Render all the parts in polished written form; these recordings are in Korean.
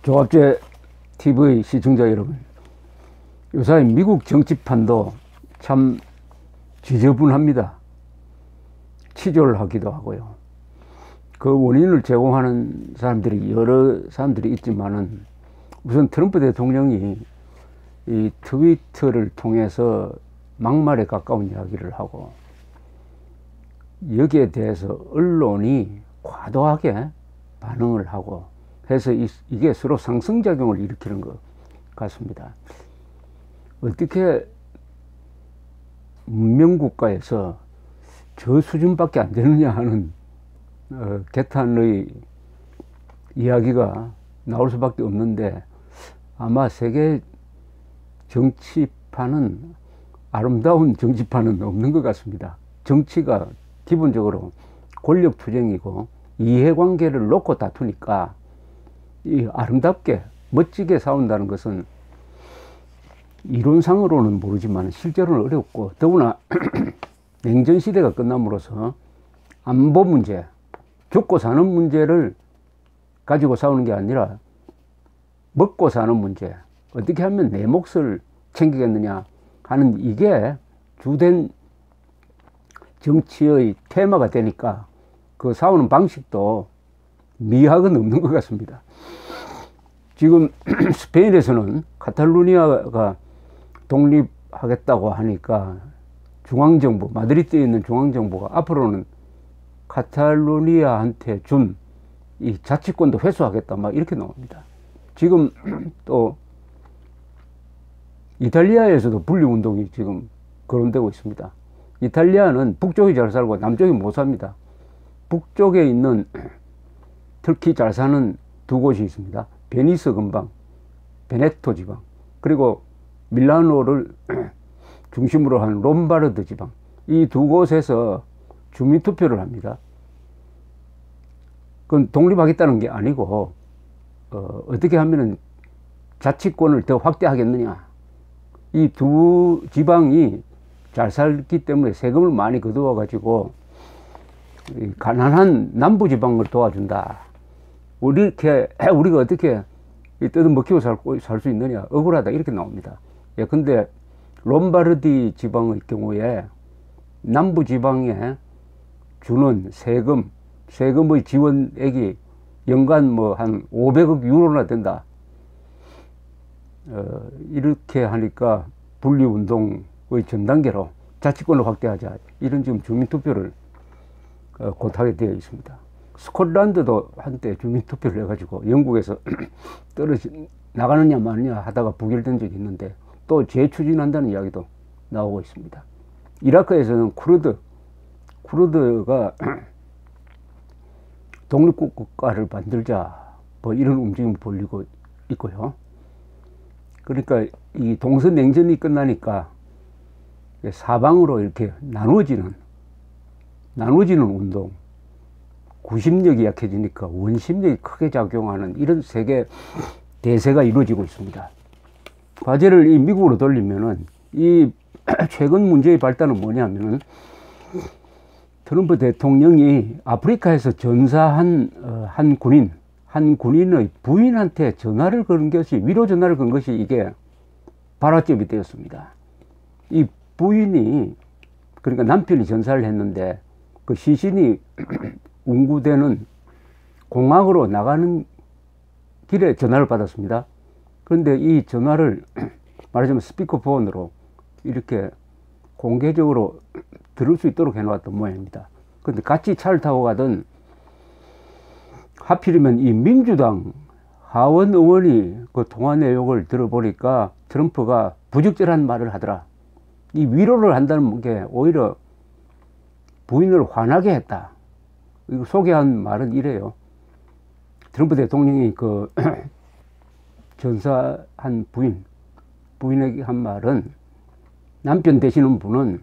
조합제 TV 시청자 여러분, 요새 미국 정치판도 참 지저분합니다. 치졸하기도 하고요. 그 원인을 제공하는 사람들이 여러 사람들이 있지만은, 우선 트럼프 대통령이 이 트위터를 통해서 막말에 가까운 이야기를 하고, 여기에 대해서 언론이 과도하게 반응을 하고 해서 이게 서로 상승작용을 일으키는 것 같습니다. 어떻게 문명국가에서 저 수준밖에 안 되느냐 하는 개탄의 이야기가 나올 수밖에 없는데, 아마 세계 정치판은, 아름다운 정치판은 없는 것 같습니다. 정치가 기본적으로 권력 투쟁이고 이해관계를 놓고 다투니까, 이 아름답게 멋지게 싸운다는 것은 이론상으로는 모르지만 실제로는 어렵고, 더구나 냉전시대가 끝남으로써 안보 문제, 죽고 사는 문제를 가지고 싸우는 게 아니라 먹고 사는 문제, 어떻게 하면 내 몫을 챙기겠느냐 하는, 이게 주된 정치의 테마가 되니까 그 싸우는 방식도 미학은 없는 것 같습니다. 지금 스페인에서는 카탈루니아가 독립하겠다고 하니까 중앙정부, 마드리드에 있는 중앙정부가 앞으로는 카탈루니아한테 준 이 자치권도 회수하겠다, 막 이렇게 나옵니다. 지금 또 이탈리아에서도 분리운동이 지금 거론되고 있습니다. 이탈리아는 북쪽이 잘 살고 남쪽이 못 삽니다. 북쪽에 있는 특히 잘 사는 두 곳이 있습니다. 베니스 근방, 베네토 지방, 그리고 밀라노를 중심으로 한 롬바르드 지방, 이 두 곳에서 주민투표를 합니다. 그건 독립하겠다는 게 아니고, 어떻게 하면은 자치권을 더 확대하겠느냐. 이 두 지방이 잘 살기 때문에 세금을 많이 거두어 가지고 가난한 남부 지방을 도와준다. 우리가 어떻게 뜯어먹히고 살 수 있느냐, 억울하다, 이렇게 나옵니다. 근데 롬바르디 지방의 경우에 남부 지방에 주는 세금의 지원액이 연간 뭐 한 500억 유로나 된다. 이렇게 하니까 분리운동의 전 단계로 자치권을 확대하자, 이런 지금 주민투표를 곧 하게 되어 있습니다. 스코틀랜드도 한때 주민투표를 해가지고 영국에서 나가느냐 마느냐 하다가 부결된 적이 있는데, 또 재추진한다는 이야기도 나오고 있습니다. 이라크에서는 쿠르드가 독립국가를 만들자, 뭐 이런 움직임을 벌이고 있고요. 그러니까 이 동서냉전이 끝나니까 사방으로 이렇게 나누어지는 운동, 구심력이 약해지니까 원심력이 크게 작용하는 이런 세계 대세가 이루어지고 있습니다. 과제를 이 미국으로 돌리면은, 이 최근 문제의 발단은 뭐냐면은, 트럼프 대통령이 아프리카에서 전사한 한 군인의 부인한테 전화를 건 것이, 위로 전화를 건 것이 이게 발화점이 되었습니다. 이 부인이, 그러니까 남편이 전사를 했는데, 그 시신이 운구되는 공항으로 나가는 길에 전화를 받았습니다. 그런데 이 전화를 말하자면 스피커폰으로 이렇게 공개적으로 들을 수 있도록 해놓았던 모양입니다. 그런데 같이 차를 타고 가던, 하필이면 이 민주당 하원 의원이 그 통화 내용을 들어보니까 트럼프가 부적절한 말을 하더라. 이 위로를 한다는 게 오히려 부인을 화나게 했다. 이거 소개한 말은 이래요. 트럼프 대통령이 그 전사한 부인에게 한 말은, 남편 되시는 분은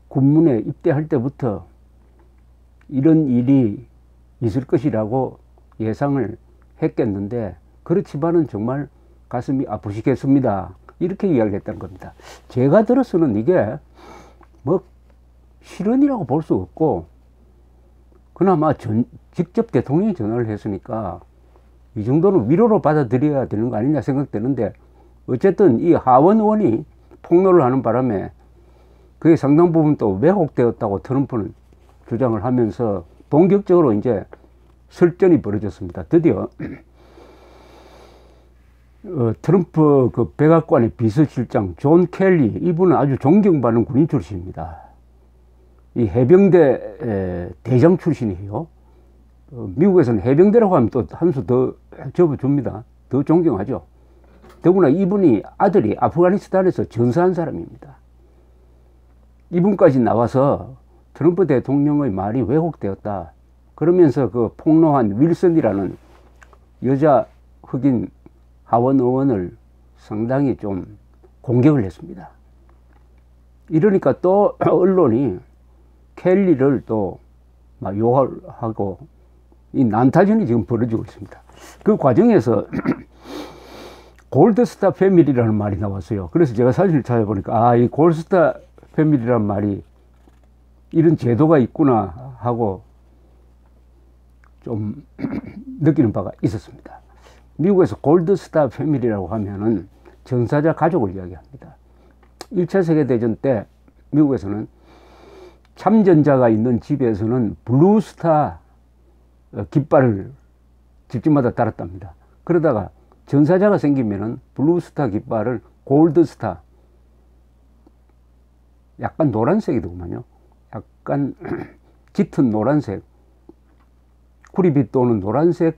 군문에 입대할 때부터 이런 일이 있을 것이라고 예상을 했겠는데, 그렇지만은 정말 가슴이 아프시겠습니다, 이렇게 이야기를 했다는 겁니다. 제가 들어서는 이게 뭐 실언이라고 볼 수 없고, 그나마 직접 대통령이 전화를 했으니까 이 정도는 위로로 받아들여야 되는 거 아니냐 생각되는데, 어쨌든 이 하원 의원이 폭로를 하는 바람에 그게 상당 부분 또 왜곡되었다고 트럼프는 주장을 하면서 본격적으로 이제 설전이 벌어졌습니다. 드디어 트럼프 그 백악관의 비서실장 존 켈리, 이분은 아주 존경받는 군인 출신입니다. 이 해병대 대장 출신이에요. 미국에서는 해병대라고 하면 또 한 수 더 접어줍니다. 더 존경하죠. 더구나 이분이 아들이 아프가니스탄에서 전사한 사람입니다. 이분까지 나와서 트럼프 대통령의 말이 왜곡되었다 그러면서 그 폭로한 윌슨이라는 여자 흑인 하원 의원을 상당히 좀 공격을 했습니다. 이러니까 또 언론이 켈리를 또 막 욕하고 이 난타전이 지금 벌어지고 있습니다. 그 과정에서 골드스타 패밀리라는 말이 나왔어요. 그래서 제가 사진을 찾아보니까 이 골드스타 패밀리라는 말이 이런 제도가 있구나 하고 좀 느끼는 바가 있었습니다. 미국에서 골드스타 패밀리라고 하면은 전사자 가족을 이야기합니다. 1차 세계대전 때 미국에서는 참전자가 있는 집에서는 블루스타 깃발을 집집마다 달았답니다. 그러다가 전사자가 생기면은 블루스타 깃발을 골드스타, 약간 노란색이더구만요. 약간 짙은 노란색, 구리빛 도는 노란색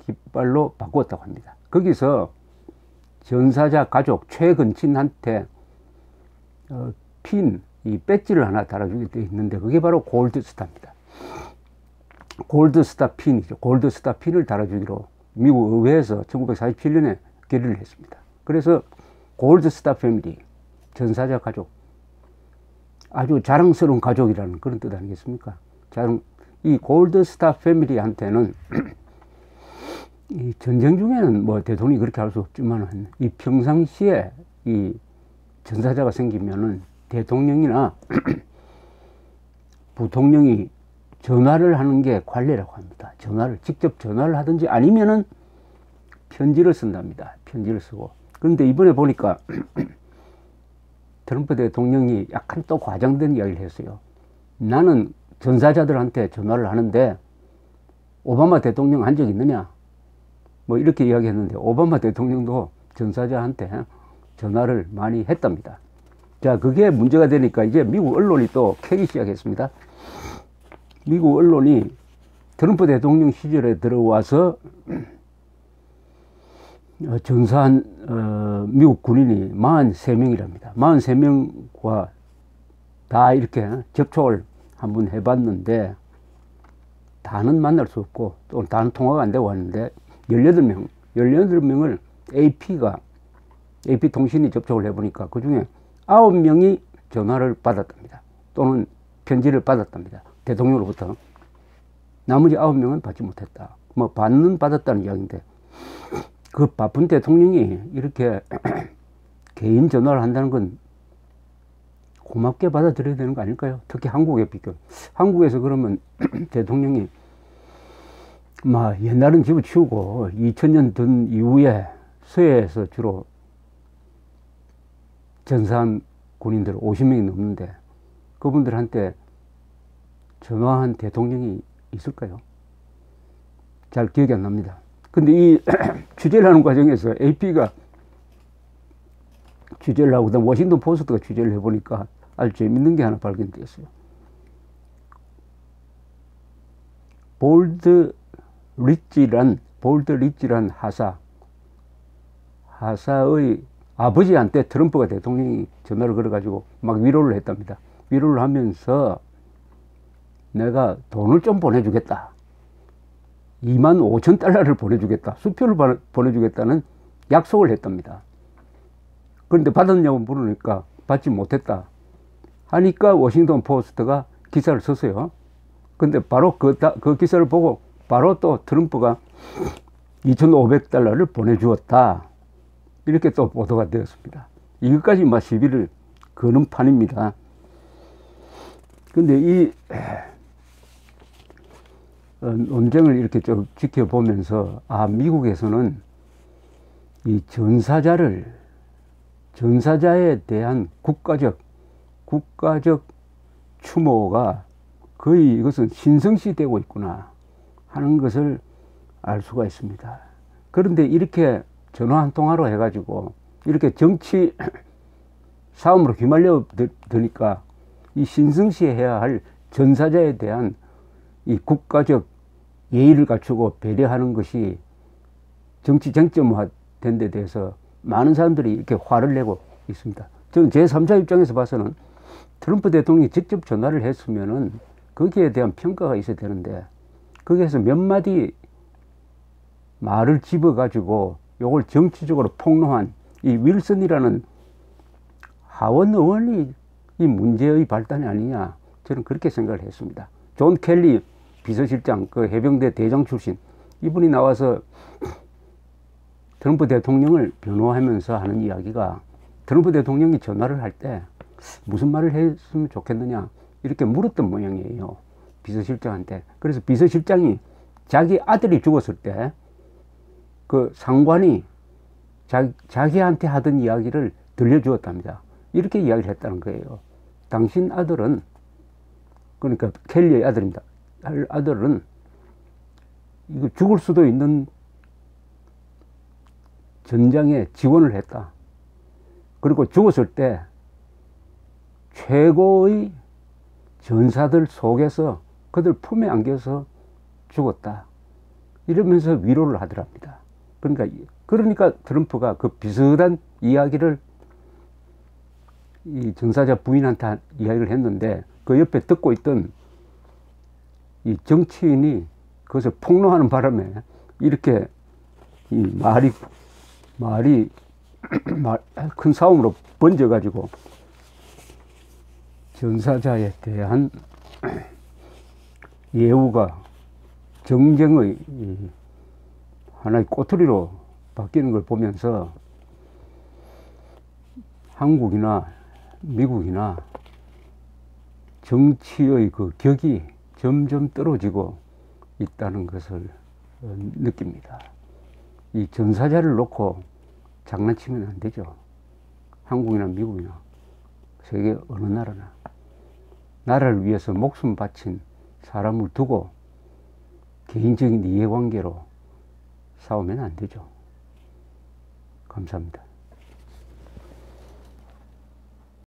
깃발로 바꾸었다고 합니다. 거기서 전사자 가족 최근친한테 핀, 이 배지를 하나 달아주게 되어 있는데 그게 바로 골드스타입니다. 골드스타 핀이죠. 골드스타 핀을 달아주기로 미국 의회에서 1947년에 결의를 했습니다. 그래서 골드스타 패밀리, 전사자 가족, 아주 자랑스러운 가족이라는 그런 뜻 아니겠습니까? 이 골드스타 패밀리한테는 이 전쟁 중에는 뭐 대통령이 그렇게 할 수 없지만 이 평상시에 이 전사자가 생기면은 대통령이나 부통령이 전화를 하는 게 관례라고 합니다. 직접 전화를 하든지 아니면은 편지를 쓴답니다. 편지를 쓰고. 그런데 이번에 보니까 트럼프 대통령이 약간 또 과장된 이야기를 했어요. 나는 전사자들한테 전화를 하는데 오바마 대통령 한 적 있느냐? 뭐 이렇게 이야기했는데 오바마 대통령도 전사자한테 전화를 많이 했답니다. 자, 그게 문제가 되니까 이제 미국 언론이 또 캐기 시작했습니다. 미국 언론이 트럼프 대통령 시절에 들어와서 전사한 미국 군인이 43명이랍니다. 43명과 다 이렇게 접촉을 한번 해봤는데 다는 만날 수 없고 또 다는 통화가 안 되고 하는데 18명을 AP통신이 접촉을 해보니까 그 중에 9명이 전화를 받았답니다. 또는 편지를 받았답니다. 대통령으로부터. 나머지 9명은 받지 못했다. 뭐 받는 받았다는 이야기인데 그 바쁜 대통령이 이렇게 개인 전화를 한다는 건 고맙게 받아들여야 되는 거 아닐까요? 특히 한국에 비교. 한국에서 그러면 대통령이 막 옛날은 집어치우고 2000년 된 이후에 서해에서 주로 전사한 군인들 50명이 넘는데 그분들한테 전화한 대통령이 있을까요? 잘 기억이 안 납니다. 근데 이 취재를 하는 과정에서 AP가 취재를 하고 그다음 워싱턴 포스트가 취재를 해보니까 아주 재밌는 게 하나 발견되었어요. 볼드 리치란 하사의 아버지한테 트럼프가 대통령이 전화를 걸어가지고 막 위로를 했답니다. 위로를 하면서 내가 돈을 좀 보내주겠다. 25,000달러를 보내주겠다. 수표를 보내주겠다는 약속을 했답니다. 그런데 받았냐고 물으니까 받지 못했다. 하니까 워싱턴 포스트가 기사를 썼어요. 근데 바로 그 기사를 보고 바로 또 트럼프가 2,500달러를 보내주었다. 이렇게 또 보도가 되었습니다. 이것까지 막 시비를 거는 판입니다. 근데 이 논쟁을 이렇게 쭉 지켜보면서, 미국에서는 이 전사자에 대한 국가적 추모가 거의 이것은 신성시 되고 있구나 하는 것을 알 수가 있습니다. 그런데 이렇게 전화 한 통화로 해가지고 이렇게 정치 싸움으로 휘말려 드니까 이 신성시해야 할 전사자에 대한 이 국가적 예의를 갖추고 배려하는 것이 정치 쟁점화 된 데 대해서 많은 사람들이 이렇게 화를 내고 있습니다. 저는 제3자 입장에서 봐서는 트럼프 대통령이 직접 전화를 했으면은 거기에 대한 평가가 있어야 되는데, 거기에서 몇 마디 말을 집어가지고 요걸 정치적으로 폭로한 이 윌슨이라는 하원 의원이 이 문제의 발단이 아니냐, 저는 그렇게 생각을 했습니다. 존 켈리 비서실장, 그 해병대 대장 출신, 이분이 나와서 트럼프 대통령을 변호하면서 하는 이야기가, 트럼프 대통령이 전화를 할 때 무슨 말을 했으면 좋겠느냐 이렇게 물었던 모양이에요, 비서실장한테. 그래서 비서실장이 자기 아들이 죽었을 때 그 상관이 자기한테 하던 이야기를 들려주었답니다. 이렇게 이야기를 했다는 거예요. 당신 아들은, 그러니까 켈리의 아들입니다. 아들은 이거 죽을 수도 있는 전장에 지원을 했다. 그리고 죽었을 때 최고의 전사들 속에서 그들 품에 안겨서 죽었다. 이러면서 위로를 하더랍니다. 그러니까 트럼프가 그 비슷한 이야기를 이 전사자 부인한테 이야기를 했는데, 그 옆에 듣고 있던 이 정치인이 그것을 폭로하는 바람에 이렇게 이 말이 큰 싸움으로 번져가지고 전사자에 대한 예우가 정쟁의 하나의 꼬투리로 바뀌는 걸 보면서 한국이나 미국이나 정치의 그 격이 점점 떨어지고 있다는 것을 느낍니다. 이 전사자를 놓고 장난치면 안 되죠. 한국이나 미국이나 세계 어느 나라나 나라를 위해서 목숨 바친 사람을 두고 개인적인 이해관계로 싸우면 안 되죠. 감사합니다.